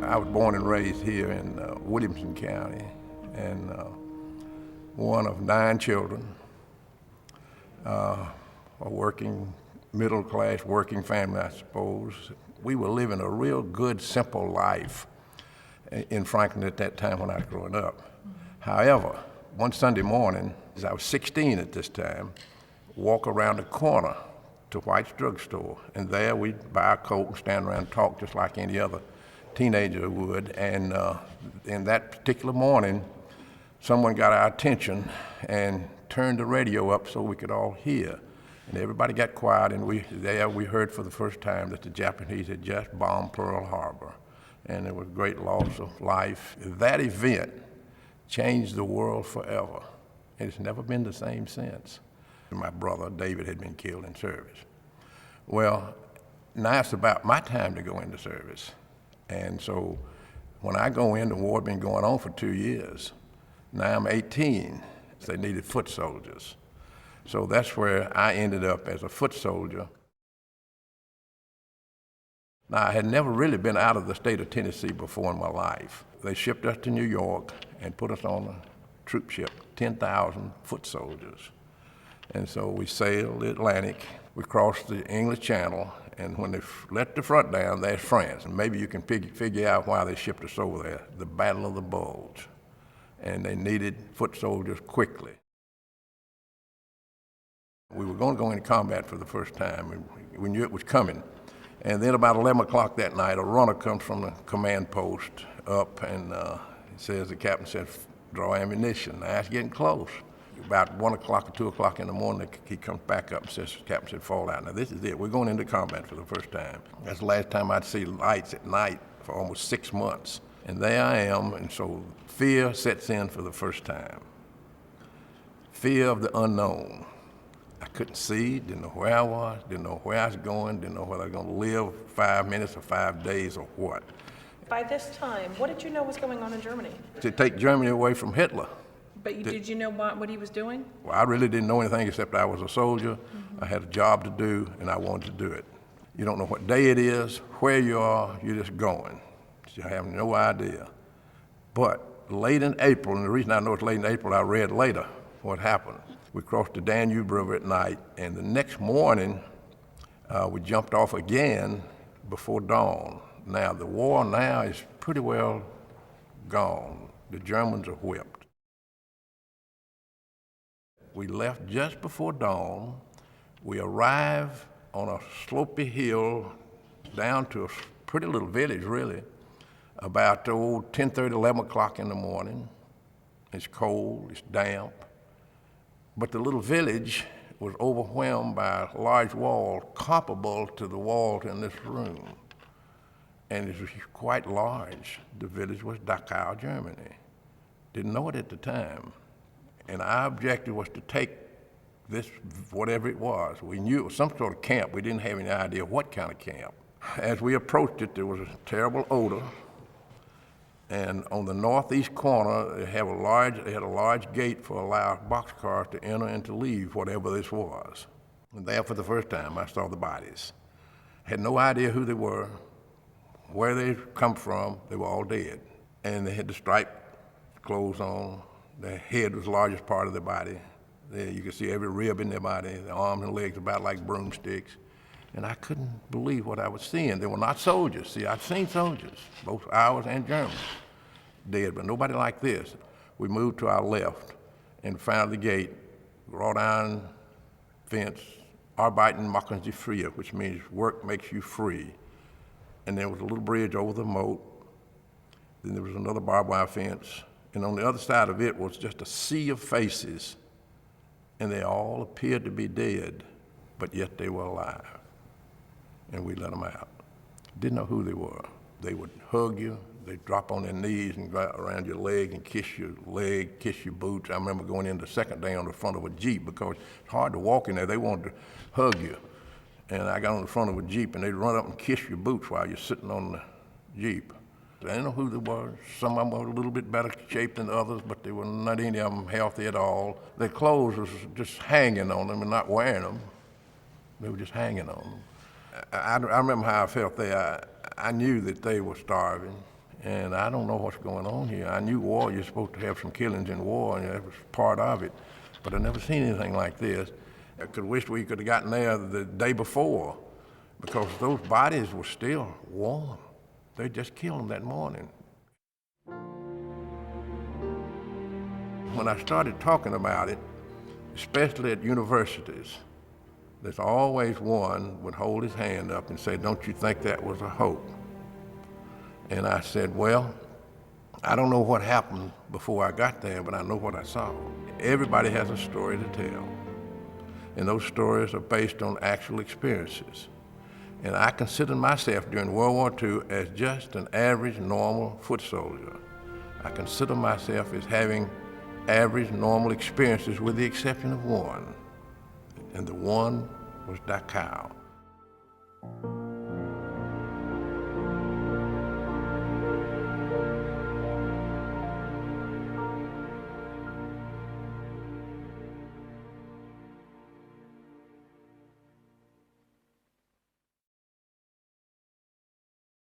I was born and raised here in Williamson County, and one of 9 children, a working, middle-class working family, I suppose. We were living a real good, simple life in Franklin at that time when I was growing up. However, one Sunday morning, as I was 16 at this time, walk around the corner to White's drugstore, and there we'd buy a Coke and stand around and talk just like any other teenager would. And in that particular morning, someone got our attention and turned the radio up so we could all hear. And everybody got quiet, and we heard for the first time that the Japanese had just bombed Pearl Harbor, and there was great loss of life. That event changed the world forever. It's never been the same since. My brother, David, had been killed in service. Well, now it's about my time to go into service. And so when I go in, the war had been going on for 2 years. Now I'm 18, so they needed foot soldiers. So that's where I ended up as a foot soldier. Now, I had never really been out of the state of Tennessee before in my life. They shipped us to New York and put us on a troop ship, 10,000 foot soldiers. And so we sailed the Atlantic, we crossed the English Channel, and when they let the front down, there's France. And maybe you can figure out why they shipped us over there, the Battle of the Bulge. And they needed foot soldiers quickly. We were going to go into combat for the first time, and we knew it was coming. And then about 11 o'clock that night, a runner comes from the command post up, and the captain said, draw ammunition. Now it's getting close. About 1 o'clock or 2 o'clock in the morning, he comes back up and says, the captain said, fall out. Now this is it, we're going into combat for the first time. That's the last time I'd see lights at night for almost 6 months. And there I am, and so fear sets in for the first time. Fear of the unknown. I couldn't see, didn't know where I was, didn't know where I was going, didn't know whether I was going to live 5 minutes or 5 days or what. By this time, what did you know was going on in Germany? To take Germany away from Hitler. But did you know what he was doing? Well, I really didn't know anything except I was a soldier. I had a job to do, and I wanted to do it. You don't know what day it is, where you are, you're just going. You have no idea. But late in April, and the reason I know it's late in April, I read later what happened. We crossed the Danube River at night, and the next morning, we jumped off again before dawn. Now, the war now is pretty well gone. The Germans are whipped. We left just before dawn. We arrived on a slopy hill down to a pretty little village, really, about 10:30, 11 o'clock in the morning. It's cold, it's damp. But the little village was overwhelmed by a large wall comparable to the wall in this room. And it was quite large. The village was Dachau, Germany. Didn't know it at the time. And our objective was to take this, whatever it was. We knew it was some sort of camp. We didn't have any idea what kind of camp. As we approached it, there was a terrible odor. And on the northeast corner, they had a large gate for allow boxcars to enter and to leave, whatever this was. And there, for the first time, I saw the bodies. Had no idea who they were, where they come from. They were all dead. And they had the striped clothes on. Their head was the largest part of their body. You could see every rib in their body. Their arms and legs about like broomsticks. And I couldn't believe what I was seeing. They were not soldiers. See, I'd seen soldiers, both ours and Germans, dead, but nobody like this. We moved to our left and found the gate, wrought iron fence, Arbeiten machen Sie frei, which means work makes you free. And there was a little bridge over the moat. Then there was another barbed wire fence. And on the other side of it was just a sea of faces. And they all appeared to be dead, but yet they were alive. And we let them out. Didn't know who they were. They would hug you. They'd drop on their knees and go around your leg and kiss your leg, kiss your boots. I remember going in the second day on the front of a Jeep because it's hard to walk in there. They wanted to hug you. And I got on the front of a Jeep, and they'd run up and kiss your boots while you're sitting on the Jeep. I didn't know who they were. Some of them were a little bit better shape than others, but they were not any of them healthy at all. Their clothes was just hanging on them and not wearing them. They were just hanging on them. I remember how I felt there. I knew that they were starving, And I don't know what's going on here. I knew war, you're supposed to have some killings in war, and that was part of it. But I never seen anything like this. I could wish we could have gotten there the day before, because those bodies were still warm. They just killed them that morning. When I started talking about it, especially at universities, there's always one would hold his hand up and say, "Don't you think that was a hoax?" And I said, well, I don't know what happened before I got there, but I know what I saw. Everybody has a story to tell, and those stories are based on actual experiences. And I consider myself during World War II as just an average, normal foot soldier. I consider myself as having average, normal experiences with the exception of one, and the one was Dachau.